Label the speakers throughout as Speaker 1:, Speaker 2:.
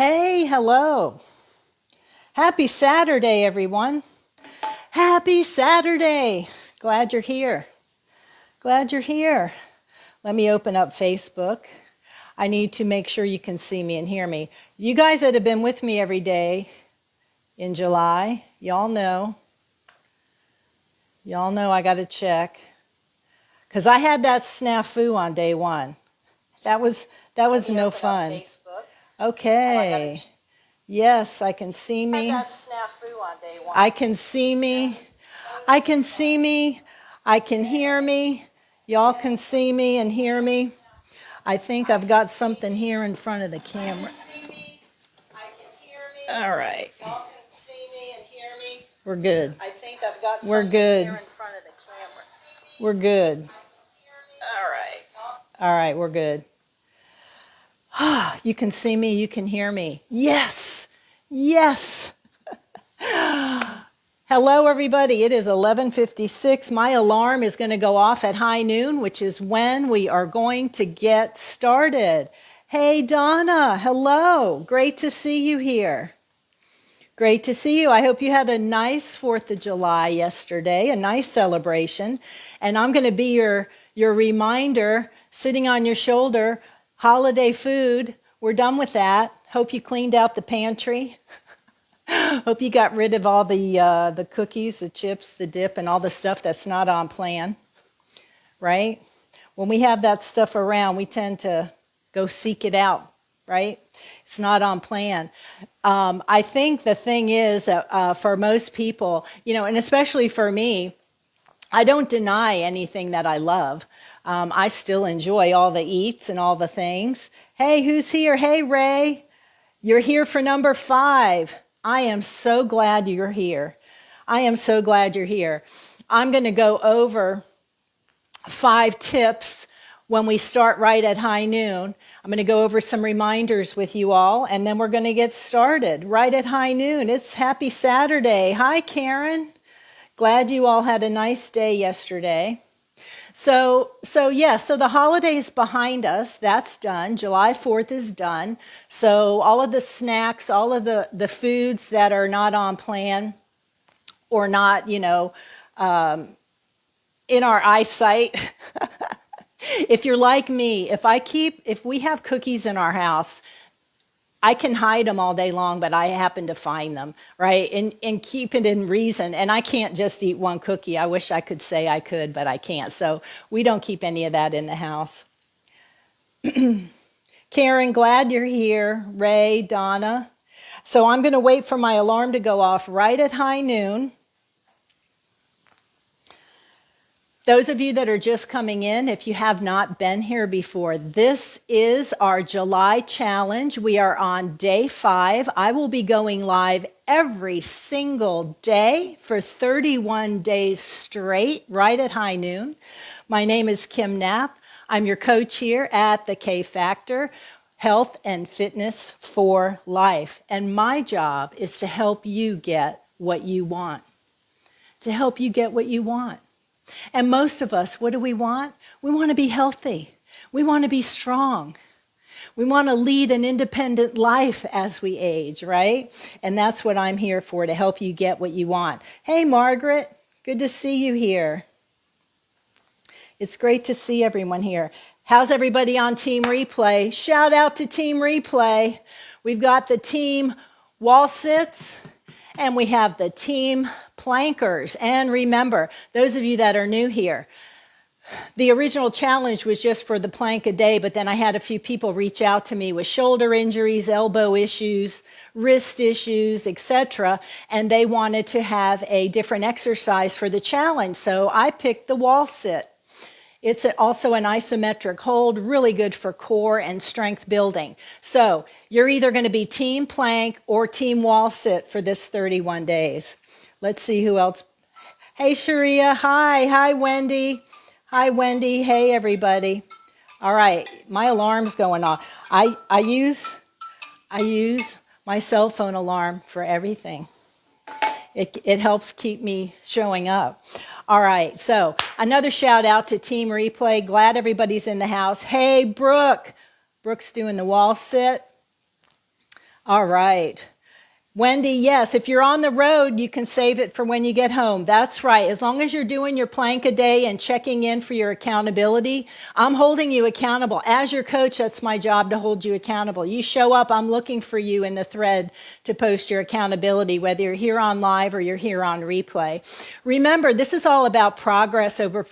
Speaker 1: Hey, hello. Happy Saturday, everyone. Happy Saturday. Glad you're here. Glad you're here. Let me open up Facebook. I need to make sure you can see me and hear me. You guys that have been with me every day in July, y'all know I got to check. Because I had that snafu on day one. That was no fun. Okay. Yes, I can see me. I can see me. I can see me. I can hear me. Y'all can see me and hear me. I think I've got something here in front of the camera. All right. We're good. We're good. We're good. All right, we're good. You can see me, you can hear me. Yes. Yes. Hello, everybody. It is 11:56. My alarm is going to go off at high noon, which is when we are going to get started. Hey, Donna. Hello. Great to see you here. Great to see you. I hope you had a nice 4th of July yesterday, a nice celebration. And I'm going to be your reminder, sitting on your shoulder, holiday food. We're done with that. Hope you cleaned out the pantry. Hope you got rid of all the cookies, the chips, the dip, and all the stuff that's not on plan, right? When we have that stuff around, we tend to go seek it out, right? It's not on plan. I think the thing is that for most people, and especially for me, I don't deny anything that I love. I still enjoy all the eats and all the things. Hey, who's here? Hey, Ray. You're here for number 5. I am so glad you're here. I am so glad you're here. I'm going to go over 5 tips when we start right at high noon. I'm going to go over some reminders with you all, and then we're going to get started right at high noon. It's Happy Saturday. Hi, Karen. Glad you all had a nice day yesterday. So the holiday's behind us. That's done. July 4th is done. So all of the snacks, all of the foods that are not on plan or not, in our eyesight. If you're like me, if we have cookies in our house, I can hide them all day long, but I happen to find them, right? And keep it in reason. And I can't just eat one cookie. I wish I could say I could, but I can't. So we don't keep any of that in the house. Karen, glad you're here. Ray, Donna. So I'm going to wait for my alarm to go off right at high noon. Those of you that are just coming in, if you have not been here before, this is our July challenge. We are on day 5. I will be going live every single day for 31 days straight, right at high noon. My name is Kim Knapp. I'm your coach here at the K Factor, Health and Fitness for Life. And my job is to help you get what you want. To help you get what you want. And most of us, what do we want? We want to be healthy. We want to be strong. We want to lead an independent life as we age, right? And that's what I'm here for, to help you get what you want. Hey, Margaret, good to see you here. It's great to see everyone here. How's everybody on Team Replay? Shout out to Team Replay. We've got the team wall sits, and we have the team plankers. And remember, those of you that are new here, the original challenge was just for the plank a day, but then I had a few people reach out to me with shoulder injuries, elbow issues, wrist issues, etc., and they wanted to have a different exercise for the challenge. So I picked the wall sit. It's also an isometric hold, really good for core and strength building. So you're either going to be team plank or team wall sit for this 31 days. Let's see who else. Hey, Sharia. Hi. Hi, Wendy. Hi, Wendy. Hey, everybody. All right. My alarm's going off. I use my cell phone alarm for everything. It helps keep me showing up. All right. So another shout out to Team Replay. Glad everybody's in the house. Hey, Brooke. Brooke's doing the wall sit. All right. Wendy, yes, if you're on the road, you can save it for when you get home. That's right. As long as you're doing your plank a day and checking in for your accountability, I'm holding you accountable. As your coach, that's my job to hold you accountable. You show up, I'm looking for you in the thread to post your accountability, whether you're here on live or you're here on replay. Remember, this is all about progress over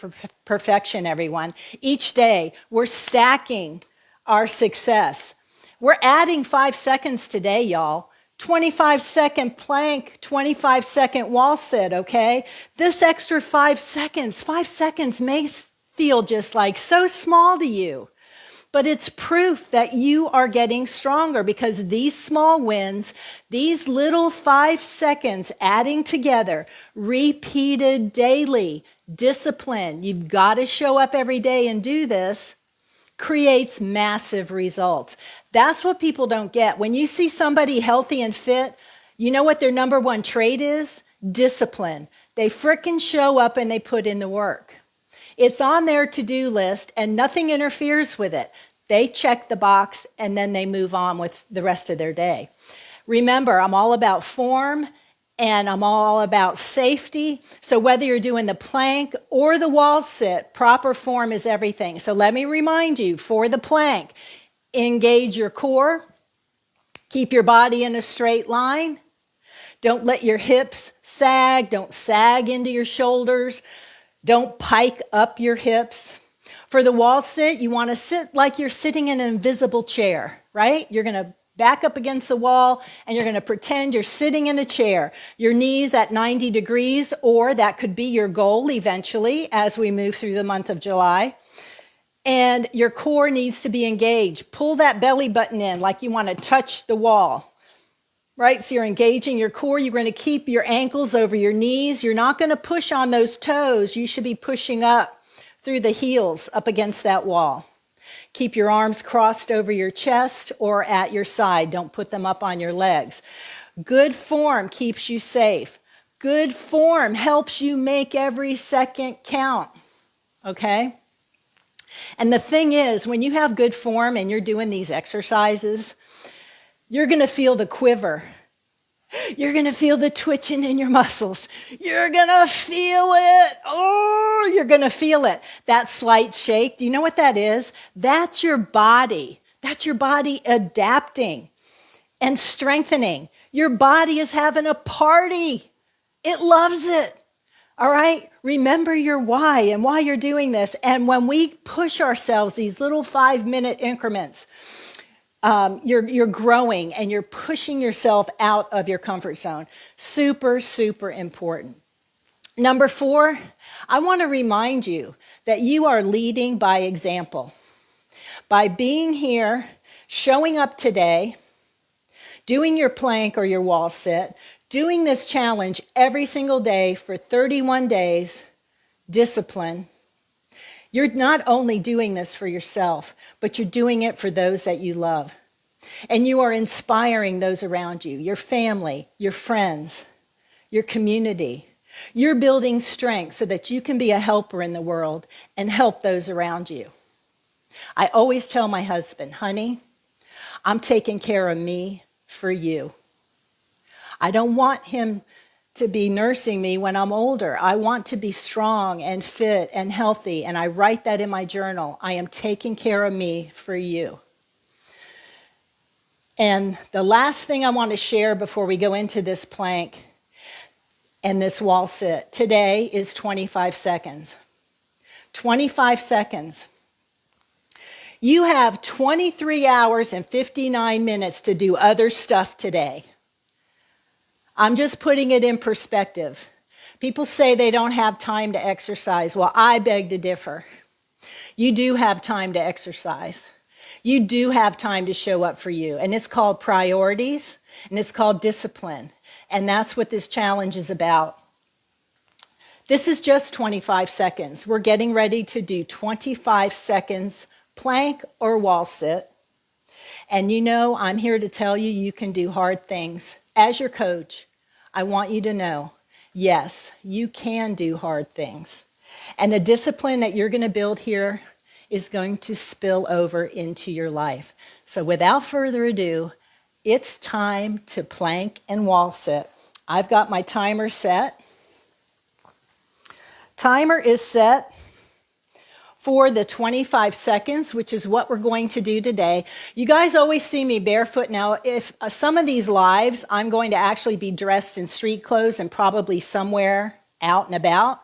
Speaker 1: perfection, everyone. Each day, we're stacking our success. We're adding 5 seconds today, y'all. 25-second plank, 25-second wall sit, okay? This extra 5 seconds may feel just like so small to you, but it's proof that you are getting stronger because these small wins, these little 5 seconds adding together, repeated daily, discipline, you've got to show up every day and do this, creates massive results. That's what people don't get. When you see somebody healthy and fit, you know what their number one trait is? Discipline. They frickin' show up and they put in the work. It's on their to-do list and nothing interferes with it. They check the box and then they move on with the rest of their day. Remember, I'm all about form and I'm all about safety. So whether you're doing the plank or the wall sit, proper form is everything. So let me remind you, for the plank, engage your core, keep your body in a straight line. Don't let your hips sag. Don't sag into your shoulders. Don't pike up your hips. For the wall sit, you want to sit like you're sitting in an invisible chair, right? You're going to back up against the wall and you're going to pretend you're sitting in a chair. Your knees at 90 degrees, or that could be your goal eventually as we move through the month of July. And your core needs to be engaged. Pull that belly button in like you want to touch the wall, right? So you're engaging your core. You're going to keep your ankles over your knees. You're not going to push on those toes. You should be pushing up through the heels up against that wall. Keep your arms crossed over your chest or at your side. Don't put them up on your legs. Good form keeps you safe. Good form helps you make every second count, okay? And the thing is, when you have good form and you're doing these exercises, you're going to feel the quiver. You're going to feel the twitching in your muscles. You're going to feel it. Oh, you're going to feel it. That slight shake, do you know what that is? That's your body. That's your body adapting and strengthening. Your body is having a party. It loves it. All right? Remember your why and why you're doing this. And when we push ourselves, these little 5-minute increments, you're growing and you're pushing yourself out of your comfort zone. Super, super important. Number 4, I want to remind you that you are leading by example. By being here, showing up today, doing your plank or your wall sit, doing this challenge every single day for 31 days, discipline. You're not only doing this for yourself, but you're doing it for those that you love. And you are inspiring those around you, your family, your friends, your community. You're building strength so that you can be a helper in the world and help those around you. I always tell my husband, honey, I'm taking care of me for you. I don't want him to be nursing me when I'm older. I want to be strong and fit and healthy, and I write that in my journal. I am taking care of me for you. And the last thing I want to share before we go into this plank and this wall sit today is 25 seconds. 25 seconds. You have 23 hours and 59 minutes to do other stuff today. I'm just putting it in perspective. People say they don't have time to exercise. Well, I beg to differ. You do have time to exercise. You do have time to show up for you. And it's called priorities, and it's called discipline. And that's what this challenge is about. This is just 25 seconds. We're getting ready to do 25 seconds plank or wall sit. And you know, I'm here to tell you, you can do hard things. As your coach, I want you to know, yes, you can do hard things. And the discipline that you're going to build here is going to spill over into your life. So without further ado, It's time to plank and wall sit. I've got my timer set. Timer is set for the 25 seconds, which is what we're going to do today. You guys always see me barefoot. Now, if some of these lives, I'm going to actually be dressed in street clothes and probably somewhere out and about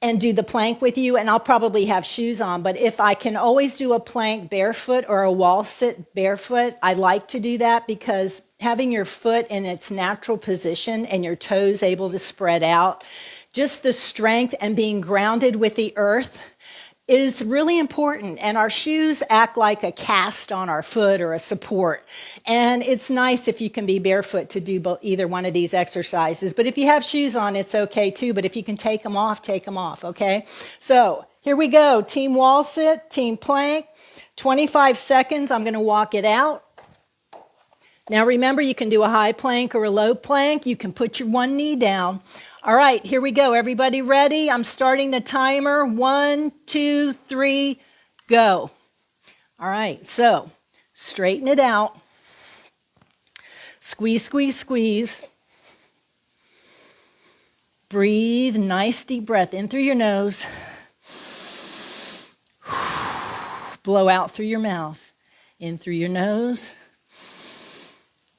Speaker 1: and do the plank with you, and I'll probably have shoes on. But if I can always do a plank barefoot or a wall sit barefoot, I like to do that because having your foot in its natural position and your toes able to spread out, just the strength and being grounded with the earth is really important. And our shoes act like a cast on our foot or a support. And it's nice if you can be barefoot to do either one of these exercises. But if you have shoes on, it's okay too. But if you can take them off, okay? So here we go. Team wall sit, team plank. 25 seconds, I'm gonna walk it out. Now remember, you can do a high plank or a low plank. You can put your one knee down. All right, here we go. Everybody ready? I'm starting the timer. 1, 2, 3, go. All right, so straighten it out. Squeeze, squeeze, squeeze. Breathe, nice deep breath in through your nose. Blow out through your mouth. In through your nose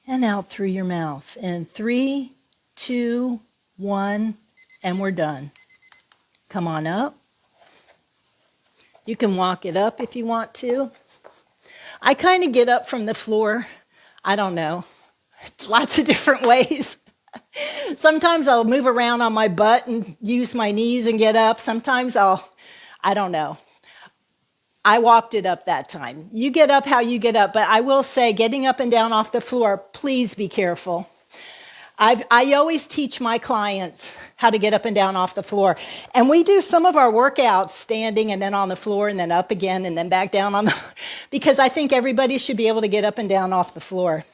Speaker 1: and out through your mouth. In 3, 2, 1, and we're done. Come on up. You can walk it up if you want to. I kind of get up from the floor. I don't know. Lots of different ways. Sometimes I'll move around on my butt and use my knees and get up. Sometimes I don't know. I walked it up that time. You get up how you get up, but I will say getting up and down off the floor, please be careful. I always teach my clients how to get up and down off the floor. And we do some of our workouts standing and then on the floor and then up again and then back down on the floor because I think everybody should be able to get up and down off the floor.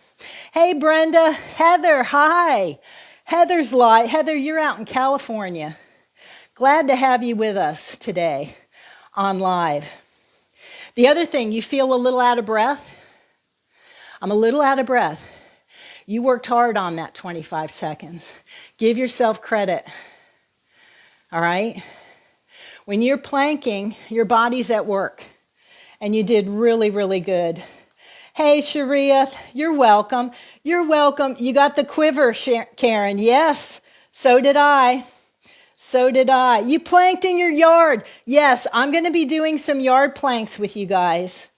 Speaker 1: Hey, Brenda. Heather, hi. Heather's live. Heather, you're out in California. Glad to have you with us today on live. The other thing, you feel a little out of breath? I'm a little out of breath. You worked hard on that 25 seconds. Give yourself credit. All right? When you're planking, your body's at work. And you did really, really good. Hey, Sharia, you're welcome. You're welcome. You got the quiver, Karen. Yes, so did I. So did I. You planked in your yard. Yes, I'm going to be doing some yard planks with you guys.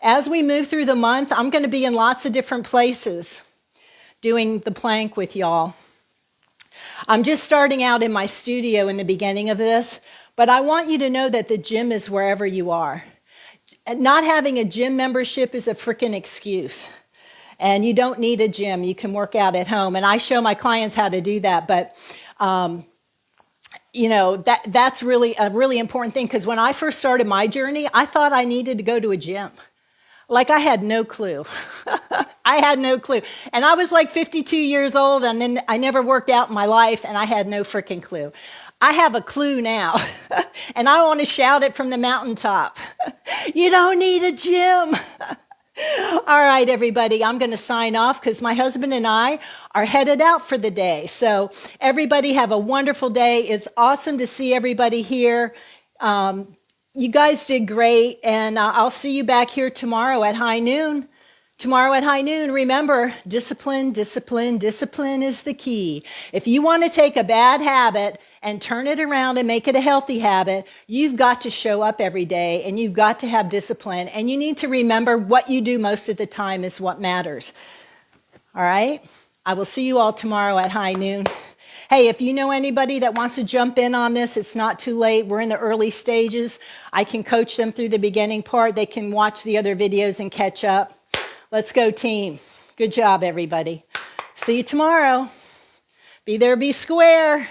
Speaker 1: As we move through the month, I'm going to be in lots of different places doing the plank with y'all. I'm just starting out in my studio in the beginning of this, but I want you to know that the gym is wherever you are. Not having a gym membership is a freaking excuse. And you don't need a gym. You can work out at home. And I show my clients how to do that. But, you know, that's really a really important thing. Because when I first started my journey, I thought I needed to go to a gym. Like, I had no clue. I had no clue. And I was like 52 years old, and then I never worked out in my life, and I had no freaking clue. I have a clue now, and I want to shout it from the mountaintop. You don't need a gym. All right, everybody, I'm going to sign off because my husband and I are headed out for the day. So everybody have a wonderful day. It's awesome to see everybody here. You guys did great, and I'll see you back here tomorrow at high noon. Tomorrow at high noon, remember, discipline, discipline, discipline is the key. If you want to take a bad habit and turn it around and make it a healthy habit, you've got to show up every day, and you've got to have discipline, and you need to remember what you do most of the time is what matters. All right? I will see you all tomorrow at high noon. Hey, if you know anybody that wants to jump in on this, it's not too late. We're in the early stages. I can coach them through the beginning part. They can watch the other videos and catch up. Let's go, team. Good job, everybody. See you tomorrow. Be there, be square.